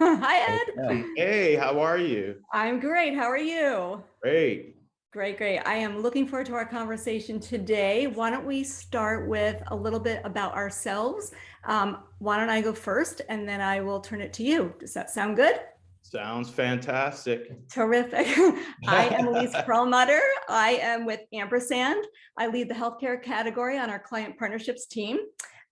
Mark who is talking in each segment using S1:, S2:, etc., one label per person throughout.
S1: Hi, Ed.
S2: Okay. Hey, how are you?
S1: I'm great. How are you?
S2: Great.
S1: Great, great. I am looking forward to our conversation today. Why don't we start with a little bit about ourselves? Why don't I go first and then I will turn it to you? Does that sound good?
S2: Sounds fantastic.
S1: Terrific. I am Elise Perlmutter. I am with Ampersand. I lead the healthcare category on our client partnerships team.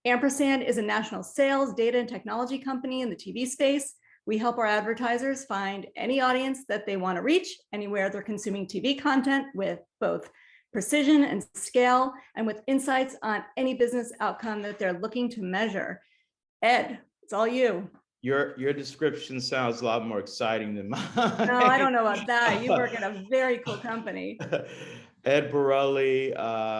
S1: Ampersand is a national sales, data, and technology company in the TV space. We help our advertisers find any audience that they want to reach anywhere they're consuming TV content with both precision and scale, and with insights on any business outcome that they're looking to measure. Ed, it's all you.
S2: Your description sounds a lot more exciting than
S1: No, I
S2: mine.
S1: don't know about that. You work at a very cool company.
S2: Ed Bourelly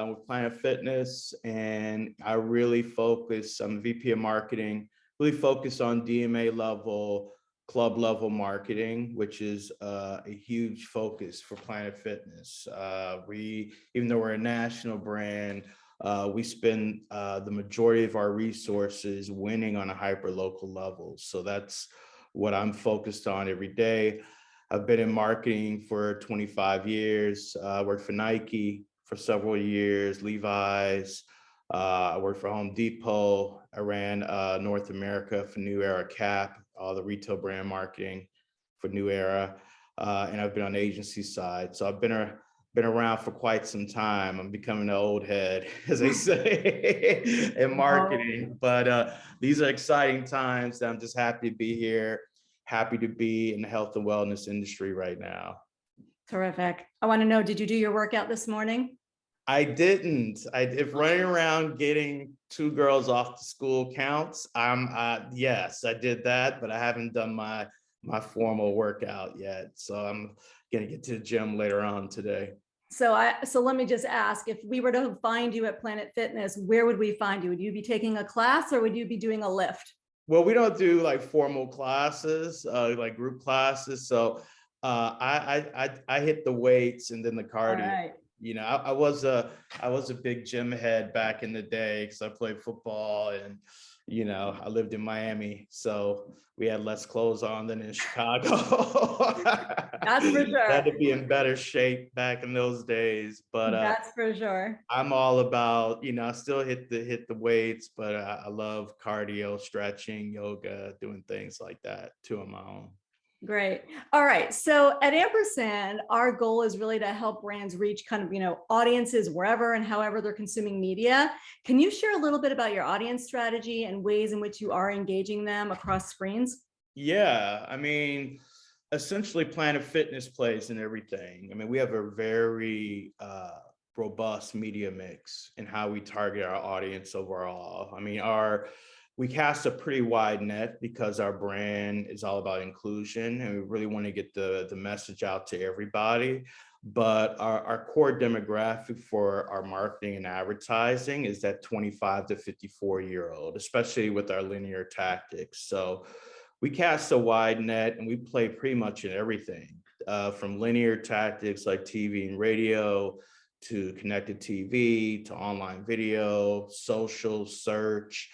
S2: with Planet Fitness, and I really focus. I'm the VP of marketing. Really focus on DMA level, club level marketing, which is a huge focus for Planet Fitness. Even though we're a national brand, we spend the majority of our resources winning on a hyper local level. So that's what I'm focused on every day. I've been in marketing for 25 years. I worked for Nike for several years, Levi's. I worked for Home Depot. I ran North America for New Era Cap, all the retail brand marketing for New Era. And I've been on the agency side. So I've been around for quite some time. I'm becoming an old head, as they say, in marketing. But these are exciting times. I'm just happy to be here, happy to be in the health and wellness industry right now.
S1: Terrific. I want to know, did you do your workout this morning?
S2: I didn't. If running around getting two girls off to school counts, yes, I did that, but I haven't done my formal workout yet. So I'm gonna get to the gym later on today.
S1: So let me just ask, if we were to find you at Planet Fitness, where would we find you? Would you be taking a class or would you be doing a lift?
S2: Well, we don't do like formal classes, like group classes. So I hit the weights and then the
S1: All
S2: cardio.
S1: right.
S2: I was a big gym head back in the day because I played football and I lived in Miami, so we had less clothes on than in Chicago.
S1: That's for
S2: Had
S1: sure.
S2: to be in better shape back in those days, but
S1: That's for sure.
S2: I'm all about, I still hit the weights, but I love cardio, stretching, yoga, doing things like that too on my own.
S1: Great. All right. So at Ampersand, our goal is really to help brands reach kind of, audiences wherever and however they're consuming media. Can you share a little bit about your audience strategy and ways in which you are engaging them across screens?
S2: Yeah, I mean, essentially Planet Fitness plays in everything. I mean, we have a very robust media mix in how we target our audience overall. I mean, we cast a pretty wide net because our brand is all about inclusion and we really want to get the message out to everybody. But our core demographic for our marketing and advertising is that 25 to 54-year-old, especially with our linear tactics. So we cast a wide net and we play pretty much in everything, from linear tactics like TV and radio to connected TV to online video, social search,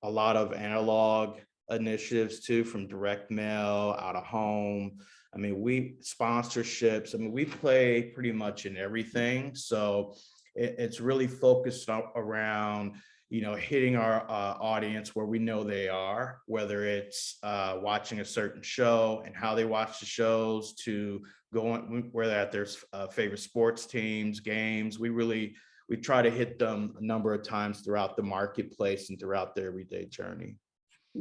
S2: a lot of analog initiatives too, from direct mail, out of home. I mean, we sponsorships. I mean, we play pretty much in everything. So it's really focused around hitting our audience where we know they are, whether it's watching a certain show and how they watch the shows, to going where they're at their favorite sports teams, games. We try to hit them a number of times throughout the marketplace and throughout their everyday journey.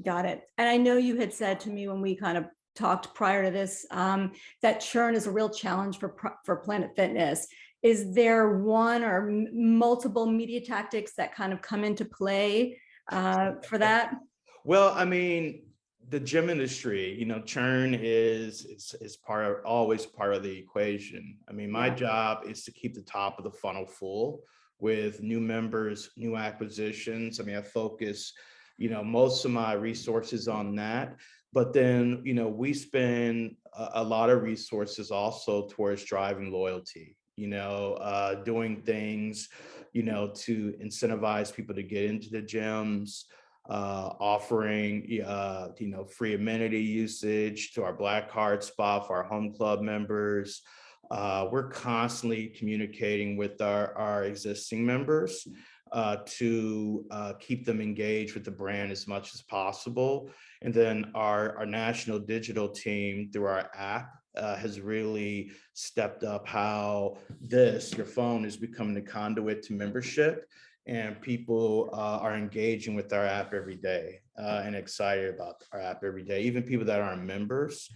S1: Got it. And I know you had said to me when we kind of talked prior to this, that churn is a real challenge for Planet Fitness. Is there one or multiple media tactics that kind of come into play for that?
S2: Well, I mean, the gym industry, churn is always part of the equation. I mean, my job is to keep the top of the funnel full with new members, new acquisitions. I mean, I focus, most of my resources on that. But then, we spend a lot of resources also towards driving loyalty, doing things, to incentivize people to get into the gyms, offering free amenity usage to our Black Card spot for our home club members. We're constantly communicating with our existing members to keep them engaged with the brand as much as possible. And then our national digital team through our app has really stepped up how your phone is becoming the conduit to membership. And people are engaging with our app every day and excited about our app every day. Even people that aren't members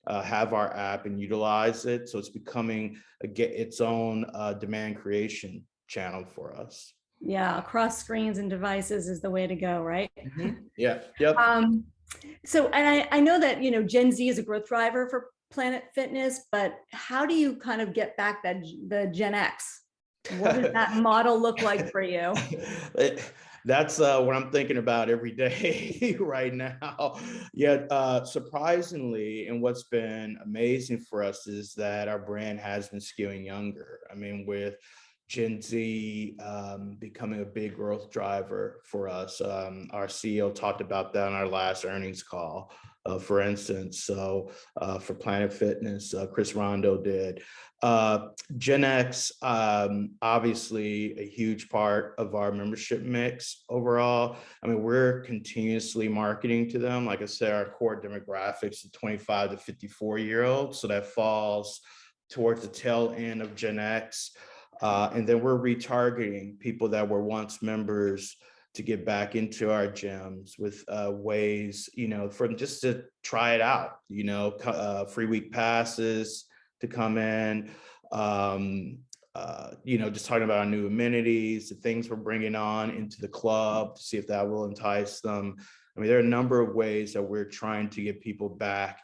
S2: have our app and utilize it. So it's becoming its own demand creation channel for us.
S1: Yeah, across screens and devices is the way to go, right?
S2: Mm-hmm. Yeah. Yep.
S1: So, and I know that, Gen Z is a growth driver for Planet Fitness, but how do you kind of get back the Gen X? What does that model look like for you?
S2: That's what I'm thinking about every day right now. Yeah, surprisingly, and what's been amazing for us is that our brand has been skewing younger. I mean, with Gen Z becoming a big growth driver for us. Our CEO talked about that on our last earnings call, for instance. So for Planet Fitness, Chris Rondo did. Gen X, obviously a huge part of our membership mix overall. I mean, we're continuously marketing to them. Like I said, our core demographics are 25 to 54-year-olds. So that falls towards the tail end of Gen X. And then we're retargeting people that were once members to get back into our gyms with ways, for them just to try it out, free week passes to come in, just talking about our new amenities, the things we're bringing on into the club to see if that will entice them. I mean, there are a number of ways that we're trying to get people back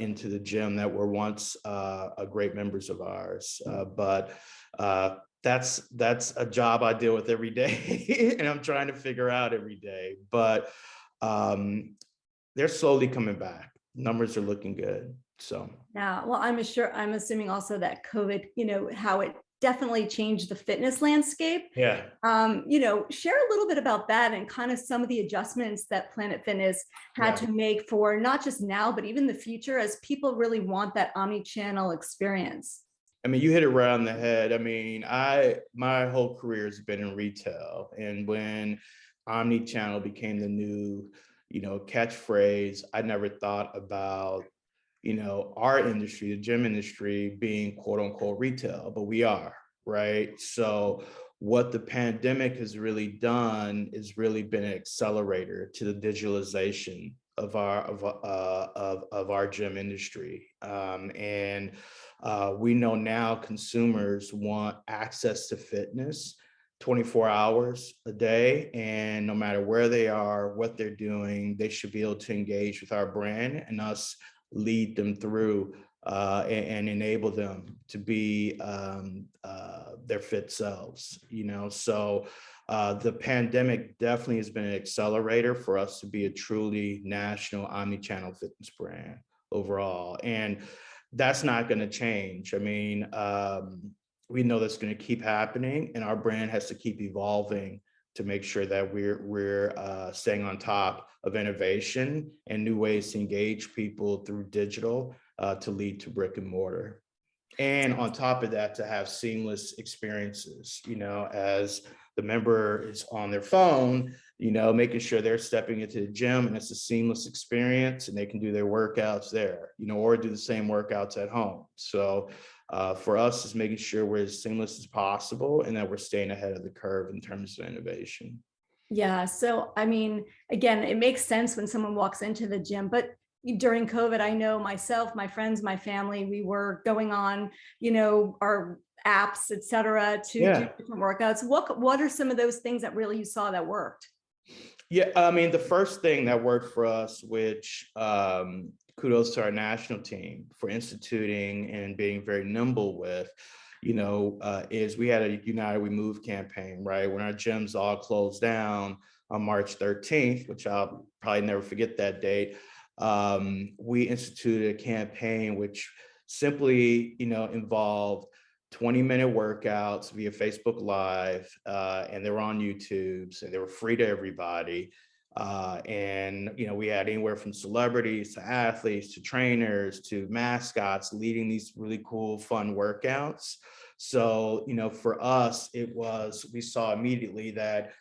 S2: into the gym that were once great members of ours. But that's a job I deal with every day and I'm trying to figure out every day. But they're slowly coming back. Numbers are looking good. So
S1: yeah, well, I'm assuming also that COVID, how it definitely changed the fitness landscape.
S2: Yeah.
S1: Share a little bit about that and kind of some of the adjustments that Planet Fitness had to make for not just now, but even the future as people really want that omni-channel experience.
S2: I mean, you hit it right on the head. I mean, my whole career has been in retail, and when omni-channel became the new, catchphrase, I never thought about, our industry, the gym industry, being quote unquote retail, but we are, right? So what the pandemic has really done is really been an accelerator to the digitalization of our gym industry, and we know now consumers want access to fitness 24 hours a day, and no matter where they are, what they're doing, they should be able to engage with our brand and us lead them through and enable them to be their fit selves, So the pandemic definitely has been an accelerator for us to be a truly national omni-channel fitness brand overall. And that's not going to change. I mean, we know that's going to keep happening, and our brand has to keep evolving to make sure that we're staying on top of innovation and new ways to engage people through digital to lead to brick and mortar. And on top of that, to have seamless experiences, as the member is on their phone, making sure they're stepping into the gym and it's a seamless experience and they can do their workouts there, or do the same workouts at home. So for us, it's making sure we're as seamless as possible and that we're staying ahead of the curve in terms of innovation.
S1: Yeah. So, I mean, again, it makes sense when someone walks into the gym, but during COVID, I know myself, my friends, my family, we were going on, our apps, et cetera, to do different workouts. What are some of those things that really you saw that worked?
S2: Yeah, I mean, the first thing that worked for us, which kudos to our national team for instituting and being very nimble with, is we had a United We Move campaign, right? When our gyms all closed down on March 13th, which I'll probably never forget that date, we instituted a campaign which simply, involved 20-minute workouts via Facebook Live, and they were on YouTube, so they were free to everybody. And, we had anywhere from celebrities to athletes to trainers to mascots leading these really cool, fun workouts. So, for us, we saw immediately that,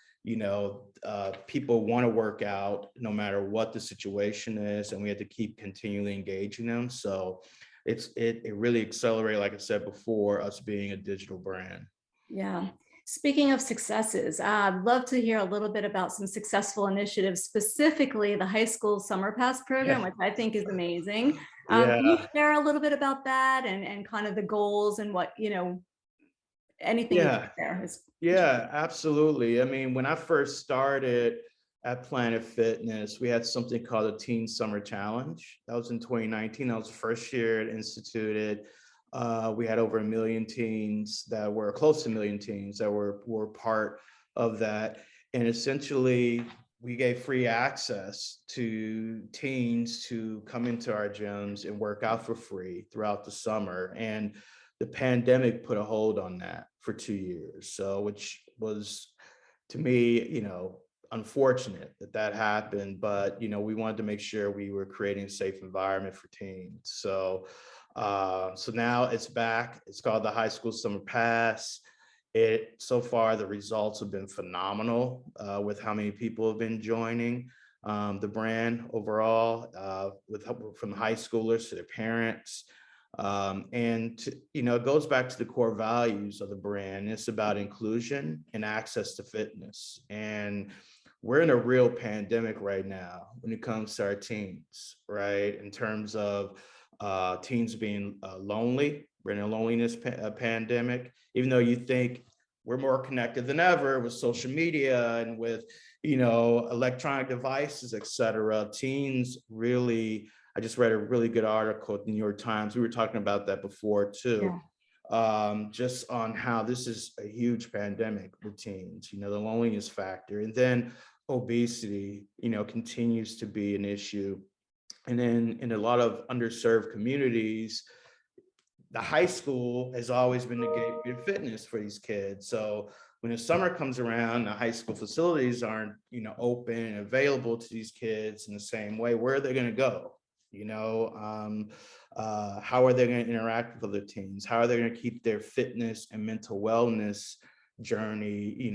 S2: people want to work out no matter what the situation is, and we had to keep continually engaging them. So it really accelerated, like I said before, us being a digital brand.
S1: Yeah. Speaking of successes, I'd love to hear a little bit about some successful initiatives, specifically the high school summer pass program, which I think is amazing. Can you
S2: Yeah.
S1: share a little bit about that and kind of the goals and what, anything you can
S2: Yeah.
S1: share is.
S2: Yeah, absolutely. I mean, when I first started at Planet Fitness, we had something called the Teen Summer Challenge. That was in 2019. That was the first year it instituted. We had over 1 million teens that were close to 1 million teens that were part of that. And essentially, we gave free access to teens to come into our gyms and work out for free throughout the summer. And the pandemic put a hold on that for 2 years. So, which was to me, unfortunate that happened, but, we wanted to make sure we were creating a safe environment for teens. So now it's back. It's called the High School Summer Pass. So far, the results have been phenomenal with how many people have been joining the brand overall, from high schoolers to their parents. It goes back to the core values of the brand. It's about inclusion and access to fitness. And we're in a real pandemic right now when it comes to our teens, right? In terms of teens being lonely. We're in a loneliness pandemic, even though you think we're more connected than ever with social media and with, electronic devices, et cetera. Teens really, I just read a really good article at the New York Times. We were talking about that before too.
S1: Yeah.
S2: Just on how this is a huge pandemic with teens, the loneliness factor. And then obesity, continues to be an issue. And then in a lot of underserved communities, the high school has always been the gateway to fitness for these kids. So when the summer comes around, the high school facilities aren't, open and available to these kids in the same way. Where are they going to go? How are they going to interact with other teens? How are they going to keep their fitness and mental wellness journey,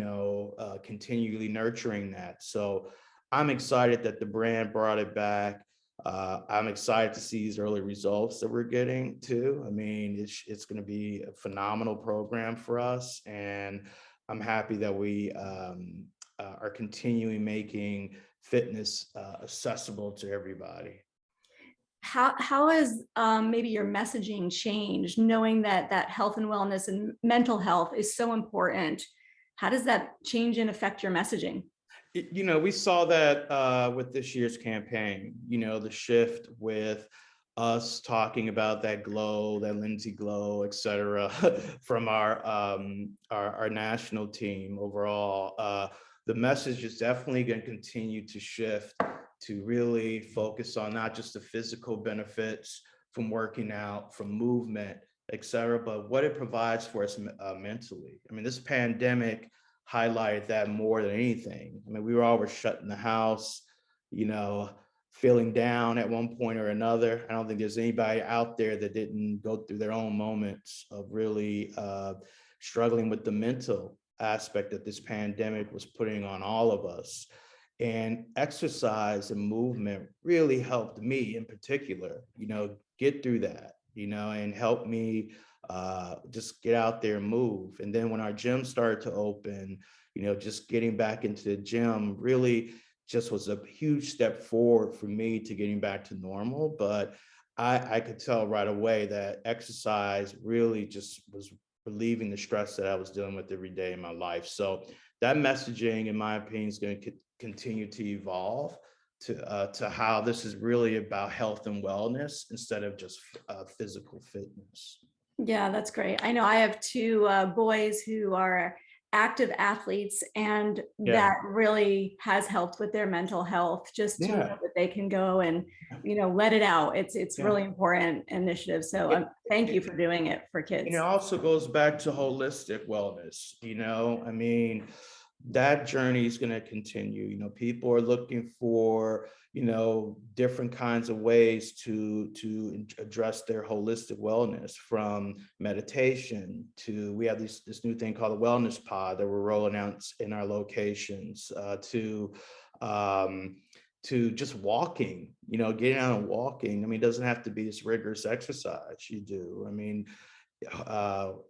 S2: continually nurturing that? So I'm excited that the brand brought it back. I'm excited to see these early results that we're getting too. I mean, it's going to be a phenomenal program for us, and I'm happy that we are continuing making fitness accessible to everybody.
S1: How has maybe your messaging changed, knowing that health and wellness and mental health is so important? How does that change and affect your messaging?
S2: We saw that with this year's campaign, the shift with us talking about that glow, that Lindsay glow, et cetera, from our national team overall. The message is definitely going to continue to shift to really focus on not just the physical benefits from working out, from movement, et cetera, but what it provides for us mentally. I mean, this pandemic highlighted that more than anything. I mean, we were shut in the house, feeling down at one point or another. I don't think there's anybody out there that didn't go through their own moments of really struggling with the mental aspect that this pandemic was putting on all of us. And exercise and movement really helped me in particular, get through that, and help me just get out there and move. And then when our gym started to open, just getting back into the gym really just was a huge step forward for me to getting back to normal. But I could tell right away that exercise really just was relieving the stress that I was dealing with every day in my life. So that messaging, in my opinion, is going to continue to evolve to how this is really about health and wellness instead of just physical fitness.
S1: Yeah, that's great. I know I have two boys who are active athletes, and that really has helped with their mental health, just to know that they can go and, let it out. It's really important initiative. So thank you for doing it for kids.
S2: And it also goes back to holistic wellness. I mean, that journey is going to continue. People are looking for, different kinds of ways to address their holistic wellness, from meditation to, we have this new thing called the wellness pod that we're rolling out in our locations, to just walking, getting out and walking. I mean, it doesn't have to be this rigorous exercise you do. I mean,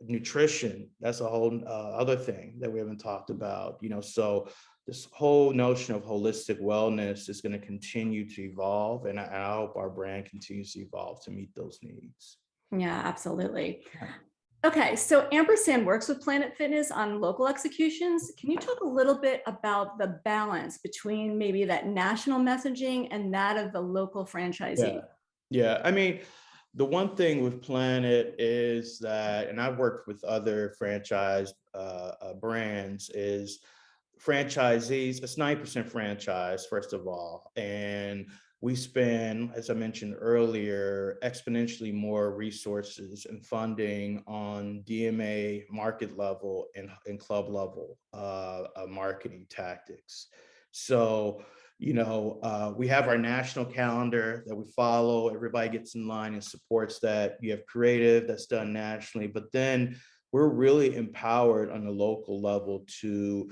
S2: nutrition, that's a whole other thing that we haven't talked about. So this whole notion of holistic wellness is going to continue to evolve, and I hope our brand continues to evolve to meet those needs.
S1: Yeah, absolutely. Okay, so Ampersand works with Planet Fitness on local executions. Can you talk a little bit about the balance between maybe that national messaging and that of the local franchisee?
S2: Yeah. I mean, the one thing with Planet is that, and I've worked with other franchise brands, is franchisees, it's 90% franchise, first of all. And we spend, as I mentioned earlier, exponentially more resources and funding on DMA market level and club level marketing tactics. So, we have our national calendar that we follow. Everybody gets in line and supports that. You have creative that's done nationally, but then we're really empowered on the local level to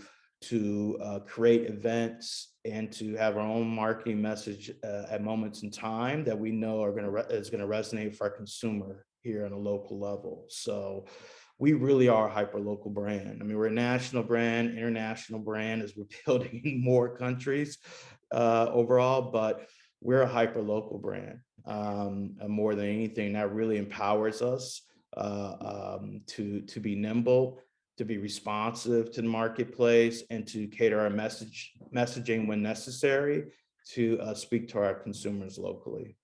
S2: create events and to have our own marketing message at moments in time that we know is going to resonate with our consumer here on a local level. So we really are a hyper local brand. I mean, we're a national brand, international brand as we're building in more countries overall, but we're a hyper local brand. More than anything, that really empowers us to be nimble, to be responsive to the marketplace, and to cater our messaging when necessary to speak to our consumers locally.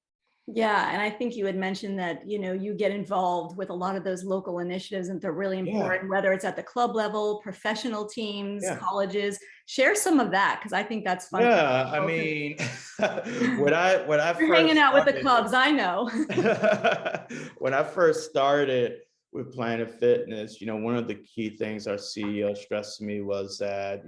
S1: Yeah, and I think you had mentioned that, you get involved with a lot of those local initiatives, and they're really important, whether it's at the club level, professional teams, colleges. Share some of that, because I think that's fun.
S2: Yeah, I mean, when I
S1: You're hanging out with the clubs, I know.
S2: When I first started with Planet Fitness, one of the key things our CEO stressed to me was that,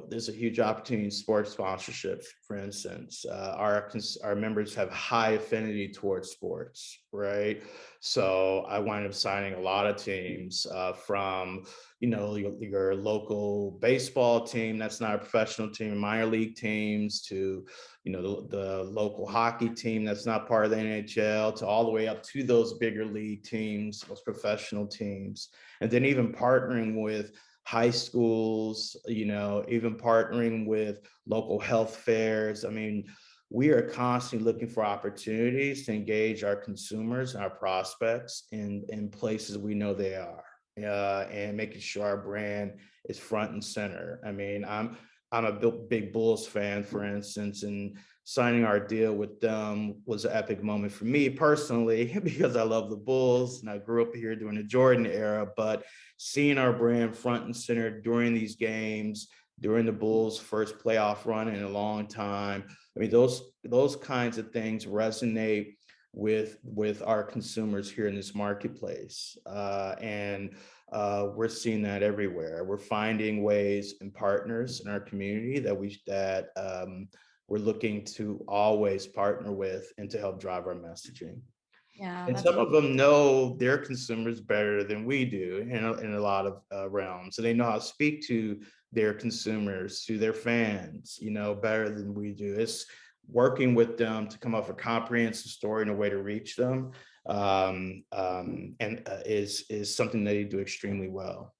S2: there's a huge opportunity in sports sponsorships. For instance, our members have high affinity towards sports, right? So I wound up signing a lot of teams from, your local baseball team that's not a professional team, minor league teams, to, the local hockey team that's not part of the NHL, to all the way up to those bigger league teams, those professional teams, and then even partnering with high schools, even partnering with local health fairs. I mean, we are constantly looking for opportunities to engage our consumers and our prospects in places we know they are, and making sure our brand is front and center. I mean, I'm a big Bulls fan, for instance, and signing our deal with them was an epic moment for me personally, because I love the Bulls and I grew up here during the Jordan era. But seeing our brand front and center during these games, during the Bulls' first playoff run in a long time, I mean, those kinds of things resonate with our consumers here in this marketplace, and we're seeing that everywhere. We're finding ways and partners in our community that we're looking to always partner with and to help drive our messaging.
S1: Yeah,
S2: and some of them know their consumers better than we do in a lot of realms. So they know how to speak to their consumers, to their fans, better than we do. It's working with them to come up with a comprehensive story and a way to reach them, is something they do extremely well.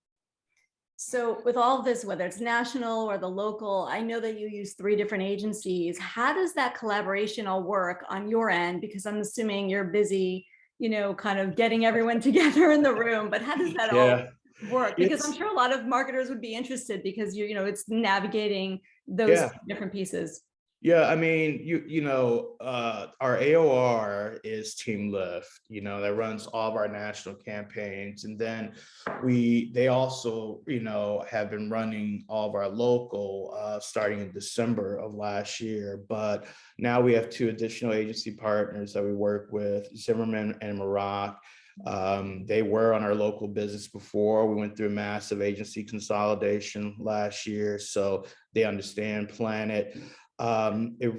S1: So with all of this, whether it's national or the local, I know that you use 3 different agencies. How does that collaboration all work on your end? Because I'm assuming you're busy, kind of getting everyone together in the room, but how does that all work? Because I'm sure a lot of marketers would be interested, because it's navigating those different pieces.
S2: Yeah, I mean, our AOR is Team Lift, that runs all of our national campaigns. And then they also, have been running all of our local starting in December of last year. But now we have 2 additional agency partners that we work with, Zimmerman and Maroc. They were on our local business before. We went through a massive agency consolidation last year, so they understand Planet. It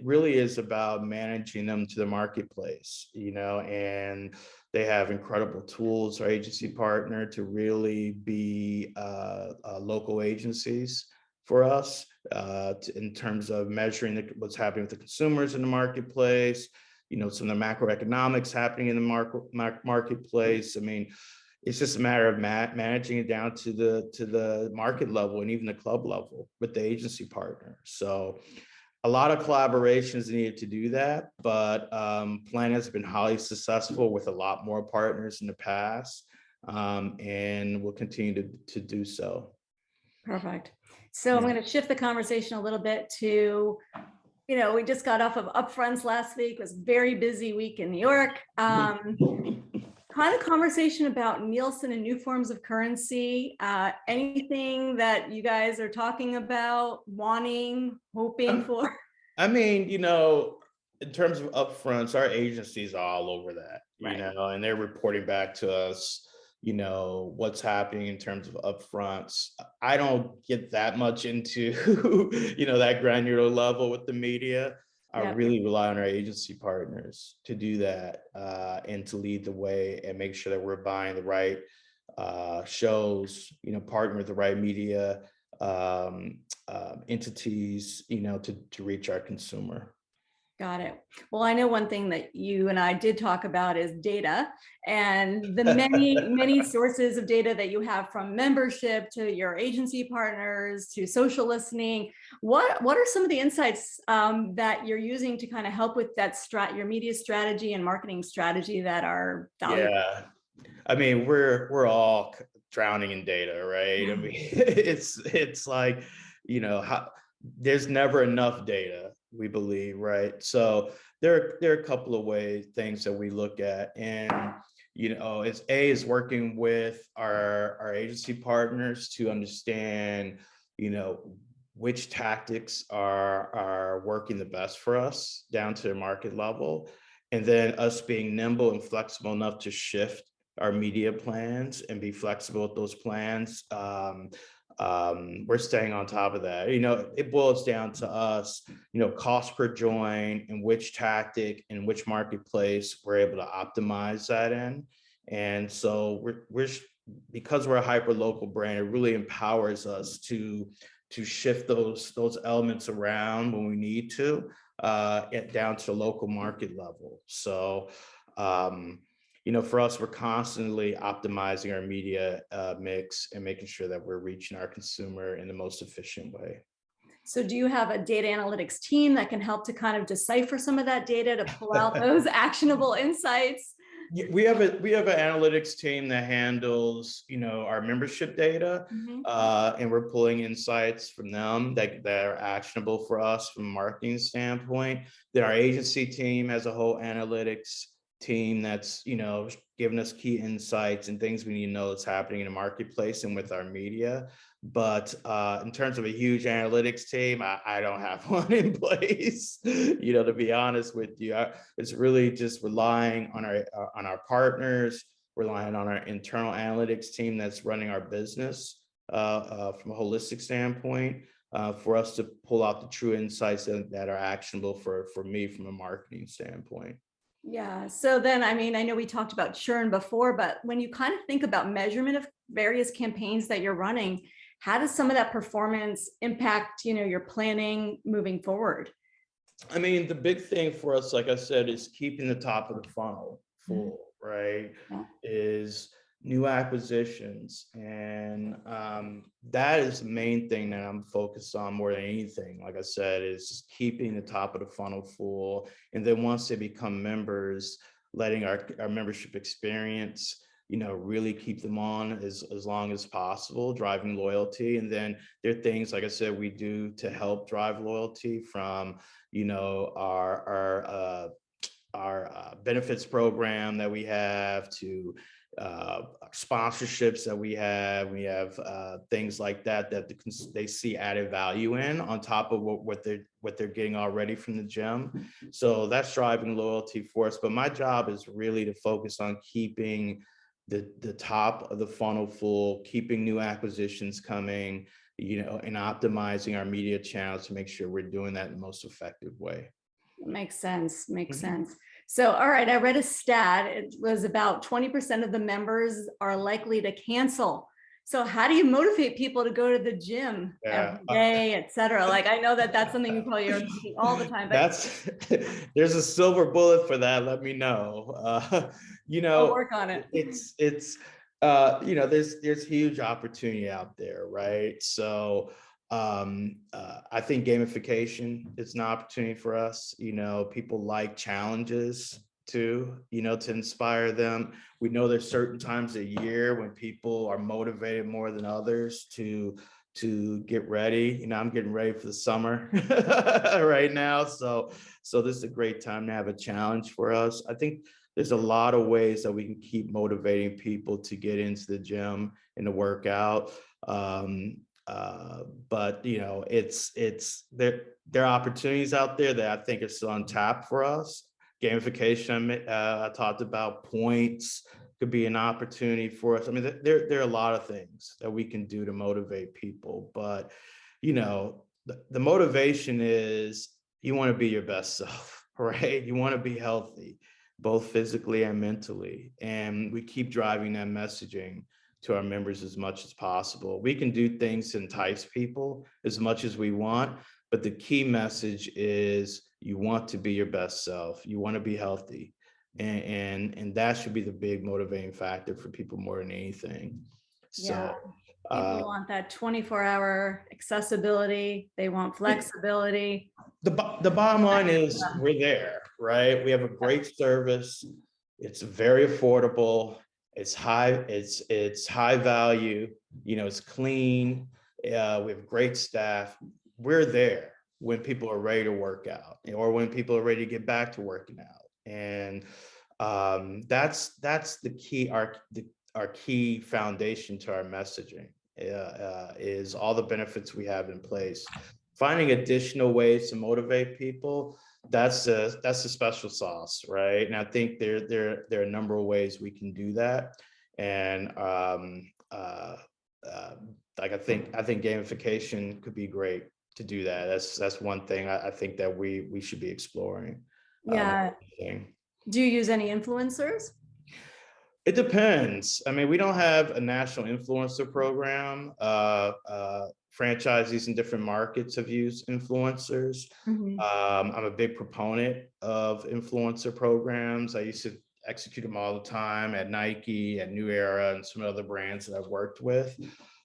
S2: really is about managing them to the marketplace, and they have incredible tools, our agency partner, to really be local agencies for us in terms of measuring what's happening with the consumers in the marketplace, some of the macroeconomics happening in the marketplace. I mean, it's just a matter of managing it down to the market level and even the club level with the agency partner. So a lot of collaborations needed to do that, but Planet has been highly successful with a lot more partners in the past, and will continue to do so.
S1: Perfect. So I'm going to shift the conversation a little bit to, we just got off of upfronts last week. It was a very busy week in New York. Kind of conversation about Nielsen and new forms of currency. Anything that you guys are talking about, wanting, hoping for?
S2: I mean, in terms of upfronts, our agencies are all over that,
S1: Right.
S2: And they're reporting back to us, what's happening in terms of upfronts. I don't get that much into, that granular level with the media. I really rely on our agency partners to do that and to lead the way and make sure that we're buying the right shows, partner with the right media entities, to reach our consumer.
S1: Got it. Well, I know one thing that you and I did talk about is data and the many sources of data that you have, from membership to your agency partners to social listening. What are some of the insights that you're using to kind of help with that your media strategy and marketing strategy that are valuable?
S2: Yeah, I mean, we're all drowning in data, right? I mean, it's like, there's never enough data, we believe, right? So there are a couple of things that we look at, and is working with our agency partners to understand, which tactics are working the best for us down to the market level, and then us being nimble and flexible enough to shift our media plans and be flexible with those plans. We're staying on top of that. It boils down to us, cost per join and which tactic and which marketplace we're able to optimize that in. And so we're because we're a hyper local brand, it really empowers us to shift those elements around when we need to, down to the local market level. So for us, we're constantly optimizing our media mix and making sure that we're reaching our consumer in the most efficient way. So
S1: do you have a data analytics team that can help to kind of decipher some of that data to pull out those actionable insights?
S2: We have an analytics team that handles, our membership data, and we're pulling insights from them that are actionable for us from a marketing standpoint. Then our agency team has a whole analytics team that's, giving us key insights and things we need to know that's happening in the marketplace and with our media. But in terms of a huge analytics team, I don't have one in place, to be honest with you. It's really just relying on our partners, relying on our internal analytics team that's running our business from a holistic standpoint, for us to pull out the true insights that are actionable for me from a marketing standpoint. Yeah.
S1: So then, I mean, I know we talked about churn before, but when you kind of think about measurement of various campaigns that you're running, how does some of that performance impact, your planning moving forward?
S2: I mean, the big thing for us, like I said, is keeping the top of the funnel full, right? Yeah. Is new acquisitions. And that is the main thing that I'm focused on more than anything. Like I said, is just keeping the top of the funnel full. And then once they become members, letting our membership experience, really keep them on as long as possible, driving loyalty. And then there are things, like I said, we do to help drive loyalty, from, our benefits program that we have, to sponsorships that we have. We have things like that they see added value in on top of what they're getting already from the gym. So that's driving loyalty for us. But my job is really to focus on keeping the top of the funnel full, keeping new acquisitions coming, and optimizing our media channels to make sure we're doing that in the most effective way.
S1: Makes sense. Makes sense. So, all right, I read a stat. It was about 20% of the members are likely to cancel. So how do you motivate people to go to the gym every day, et cetera? Like, I know that that's something you probably are thinking all the time, but
S2: there's a silver bullet for that. Let me know.
S1: I'll work on it.
S2: It's there's huge opportunity out there, right? So I think gamification is an opportunity for us. People like challenges too, to inspire them. We know there's certain times a year when people are motivated more than others to get ready. I'm getting ready for the summer right now. So this is a great time to have a challenge for us. I think there's a lot of ways that we can keep motivating people to get into the gym and to work out. But it's there are opportunities out there that I think are still untapped for us. Gamification, I talked about, points could be an opportunity for us. I mean, there are a lot of things that we can do to motivate people, but the motivation is you want to be your best self, right? You want to be healthy, both physically and mentally, and we keep driving that messaging to our members as much as possible. We can do things to entice people as much as we want, but the key message is you want to be your best self. You want to be healthy. And that should be the big motivating factor for people more than anything.
S1: Yeah. People want that 24-hour accessibility. They want flexibility.
S2: The bottom line is we're there, right? We have a great service. It's very affordable. It's high value, it's clean. We have great staff. We're there when people are ready to work out, or when people are ready to get back to working out. And that's the key, our key foundation to our messaging is all the benefits we have in place. Finding additional ways to motivate people, that's a special sauce, right? And I think there are a number of ways we can do that. And like I think gamification could be great to do that. That's one thing I think that we should be exploring.
S1: Yeah. Do you use any influencers?
S2: It depends. I mean, we don't have a national influencer program. Franchisees in different markets have used influencers. I'm a big proponent of influencer programs. I used to execute them all the time at Nike, at New Era, and some other brands that I've worked with.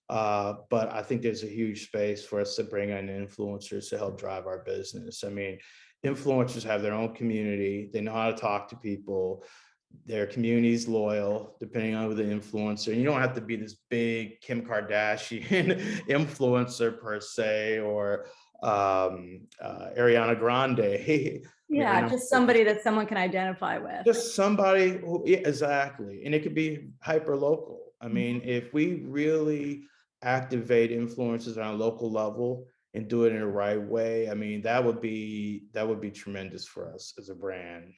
S2: But I think there's a huge space for us to bring in influencers to help drive our business. I mean, influencers have their own community. They know how to talk to people. Their community's loyal, depending on who the influencer. And you don't have to be this big Kim Kardashian influencer per se, or Ariana Grande.
S1: Yeah, just somebody that someone can identify with.
S2: Just somebody who, yeah, exactly. And it could be hyper local. I mean, if we really activate influencers on a local level and do it in the right way, I mean, that would be tremendous for us as a brand.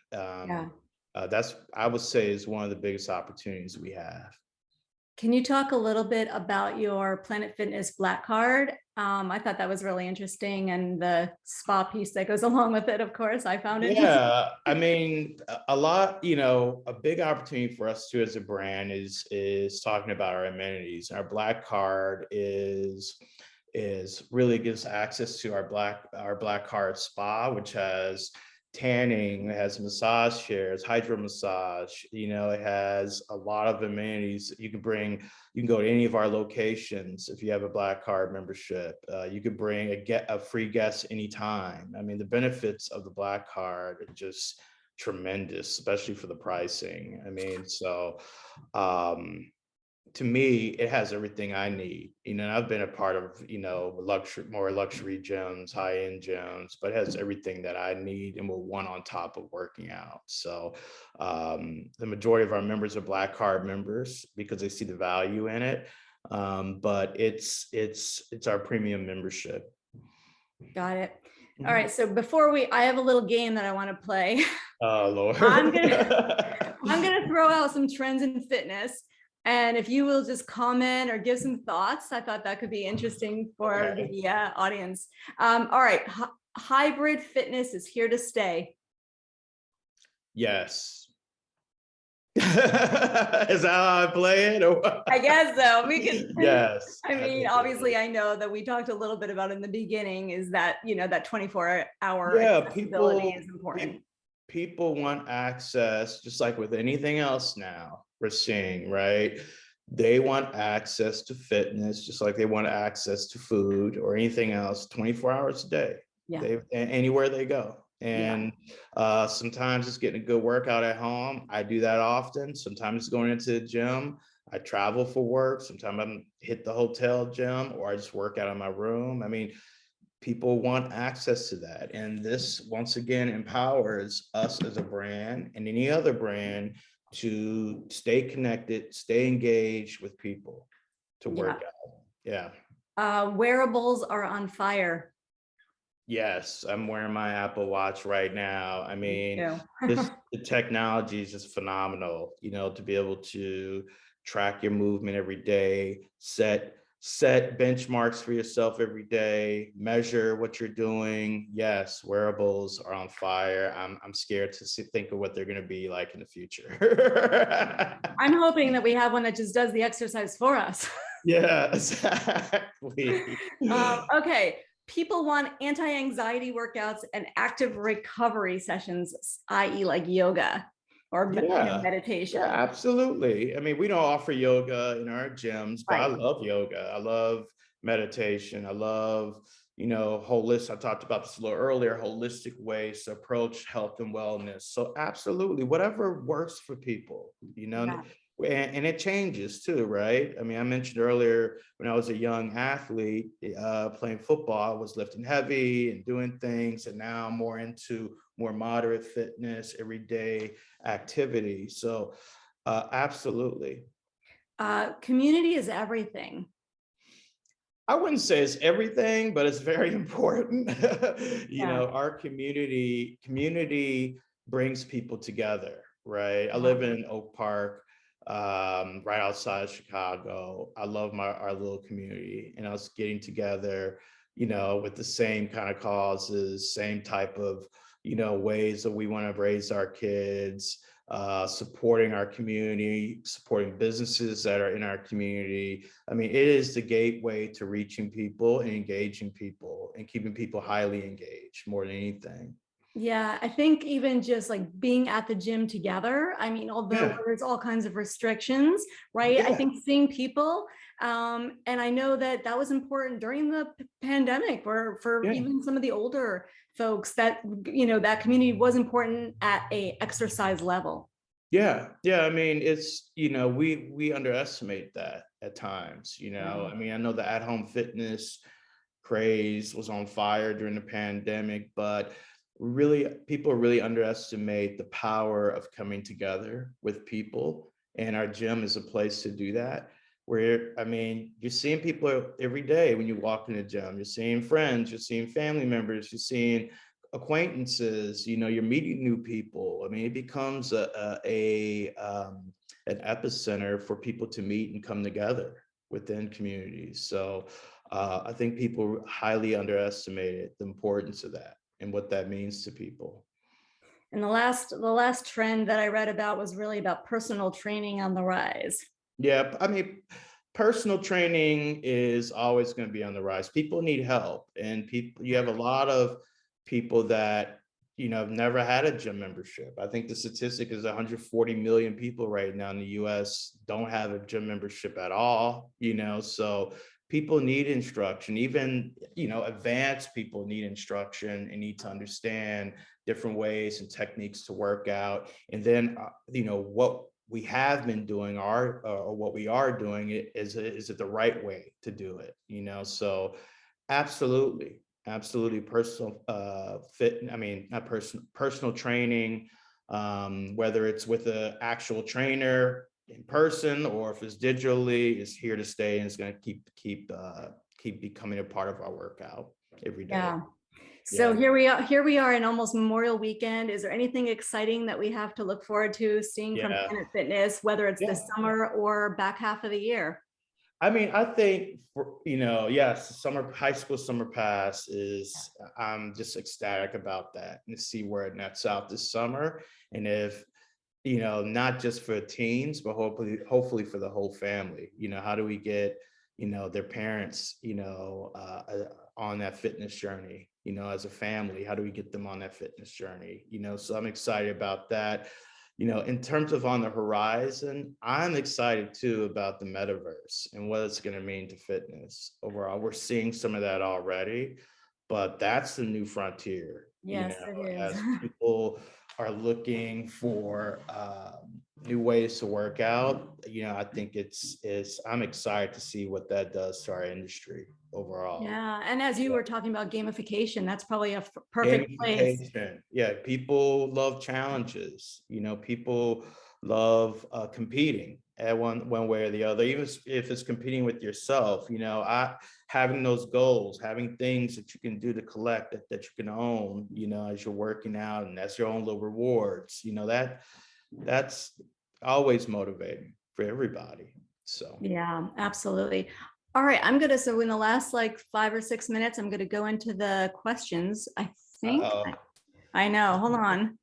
S2: That's, I would say, is one of the biggest opportunities we have.
S1: Can you talk a little bit about your Planet Fitness Black Card? I thought that was really interesting, and the spa piece that goes along with it, of course, I found it.
S2: Yeah, I mean, a lot, a big opportunity for us too as a brand is talking about our amenities. Our Black Card is really gives access to our Black Card spa, which has tanning, it has massage chairs, hydro massage, it has a lot of amenities that you can bring. You can go to any of our locations if you have a Black Card membership. You could bring a free guest anytime. I mean, the benefits of the Black Card are just tremendous, especially for the pricing. I mean, so to me, it has everything I need. I've been a part of, more luxury gyms, high-end gyms, but it has everything that I need and will want on top of working out. So the majority of our members are Black Card members because they see the value in it. But it's our premium membership.
S1: Got it. All right. So I have a little game that I want to play.
S2: Oh, Lord.
S1: I'm gonna throw out some trends in fitness. And if you will just comment or give some thoughts, I thought that could be interesting for the audience. All right. Hybrid fitness is here to stay.
S2: Yes. Is that how I play it?
S1: I guess so. We could.
S2: Yes.
S1: I mean, obviously, I know that we talked a little bit about in the beginning is that, that 24-hour accessibility is important.
S2: People want access, just like with anything else now we're seeing, right? They want access to fitness, just like they want access to food or anything else 24 hours a day. Anywhere they go. And sometimes it's getting a good workout at home. I do that often. Sometimes it's going into the gym. I travel for work. Sometimes I'm hit the hotel gym or I just work out in my room. I mean, people want access to that. And this, once again, empowers us as a brand and any other brand to stay connected, stay engaged with people to work out. Yeah.
S1: Wearables are on fire.
S2: Yes, I'm wearing my Apple Watch right now. I mean, the technology is just phenomenal, to be able to track your movement every day, set benchmarks for yourself every day, measure what you're doing. Yes, wearables are on fire. I'm scared to think of what they're going to be like in the future.
S1: I'm hoping that we have one that just does the exercise for us.
S2: Yeah, exactly.
S1: Okay. People want anti-anxiety workouts and active recovery sessions, i.e. like yoga or meditation.
S2: Yeah, absolutely. I mean, we don't offer yoga in our gyms, but I love yoga. I love meditation. I love, holistic. I talked about this a little earlier, holistic ways to approach health and wellness. So absolutely, whatever works for people, and it changes too, right? I mean, I mentioned earlier when I was a young athlete playing football, I was lifting heavy and doing things, and now I'm more into more moderate fitness, everyday activity. So absolutely.
S1: Community is everything.
S2: I wouldn't say it's everything, but it's very important. Our community brings people together, right? I live in Oak Park, right outside of Chicago. I love our little community and us getting together, with the same kind of causes, same type of, ways that we want to raise our kids, supporting our community, supporting businesses that are in our community. I mean, it is the gateway to reaching people and engaging people and keeping people highly engaged more than anything.
S1: Yeah, I think even just like being at the gym together, I mean, although there's all kinds of restrictions, right? I think seeing people, and I know that was important during the pandemic for even some of the older folks that, that community was important at a exercise level.
S2: Yeah. I mean, it's, we underestimate that at times, I mean, I know the at-home fitness craze was on fire during the pandemic, but people really underestimate the power of coming together with people. And our gym is a place to do that. Where, I mean, you're seeing people every day when you walk in the gym, you're seeing friends, you're seeing family members, you're seeing acquaintances, you're meeting new people. I mean, it becomes an epicenter for people to meet and come together within communities. So I think people highly underestimated the importance of that and what that means to people.
S1: And the last trend that I read about was really about personal training on the rise.
S2: Yeah, I mean, personal training is always going to be on the rise. People need help, and you have a lot of people that have never had a gym membership. I think the statistic is 140 million people right now in the US don't have a gym membership at all, so people need instruction. Even advanced people need instruction and need to understand different ways and techniques to work out. And then we have been doing or what we are doing it is it the right way to do it, you know? So absolutely, absolutely personal not personal training, whether it's with an actual trainer in person or if it's digitally, is here to stay, and it's going to keep becoming a part of our workout every day.
S1: Yeah. So here we are in almost Memorial Weekend. Is there anything exciting that we have to look forward to seeing from Planet Fitness, whether it's this summer or back half of the year?
S2: I mean, I think yes, high school summer pass is, I'm just ecstatic about that, and to see where it nets out this summer. And if, not just for teens, but hopefully for the whole family, how do we get, their parents, on that fitness journey, as a family, how do we get them on that fitness journey? So I'm excited about that. In terms of on the horizon, I'm excited too about the metaverse and what it's going to mean to fitness overall. We're seeing some of that already, but that's the new frontier.
S1: Yes, it is.
S2: As people are looking for new ways to work out, I think I'm excited to see what that does to our industry overall.
S1: Yeah, and as you were talking about gamification, that's probably a perfect place.
S2: Yeah, people love challenges. People love competing at one way or the other, even if it's competing with yourself. Having those goals, having things that you can do to collect that you can own, as you're working out, and that's your own little rewards. That's always motivating for everybody. So
S1: yeah, absolutely. All right, so in the last like 5 or 6 minutes, I'm going to go into the questions. I think I know. Hold on,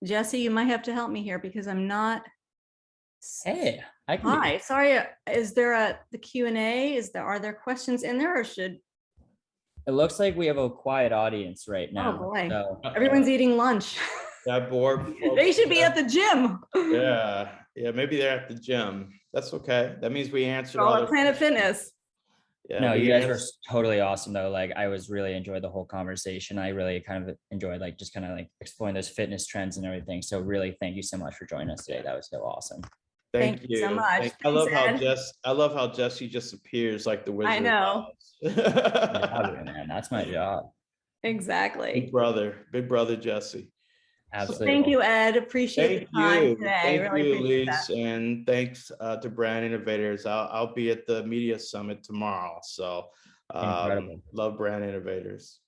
S1: Jesse, you might have to help me here because I'm not.
S3: Hey,
S1: hi. Sorry. Is there the Q&A? Are there questions in there, or should?
S3: It looks like we have a quiet audience right now.
S1: Oh boy,
S3: so.
S1: Everyone's eating lunch.
S2: That bored.
S1: They should be at the gym.
S2: Yeah, maybe they're at the gym. That's okay. That means we answered
S1: all the Planet Fitness.
S3: Yeah, no, you guys were totally awesome though. Like I was really enjoyed the whole conversation. I really kind of enjoyed like just kind of like exploring those fitness trends and everything. So really thank you so much for joining us today. That was so awesome.
S1: Thank you so much.
S2: I love how Jesse just appears like the Wizard.
S1: I know.
S3: Man, that's my job.
S1: Exactly.
S2: Big brother Jesse.
S3: Absolutely.
S1: Thank you, Ed. Appreciate the time today.
S2: Thank you, Elise, and thanks to Brand Innovators. I'll be at the Media Summit tomorrow. So
S3: incredible.
S2: Love Brand Innovators.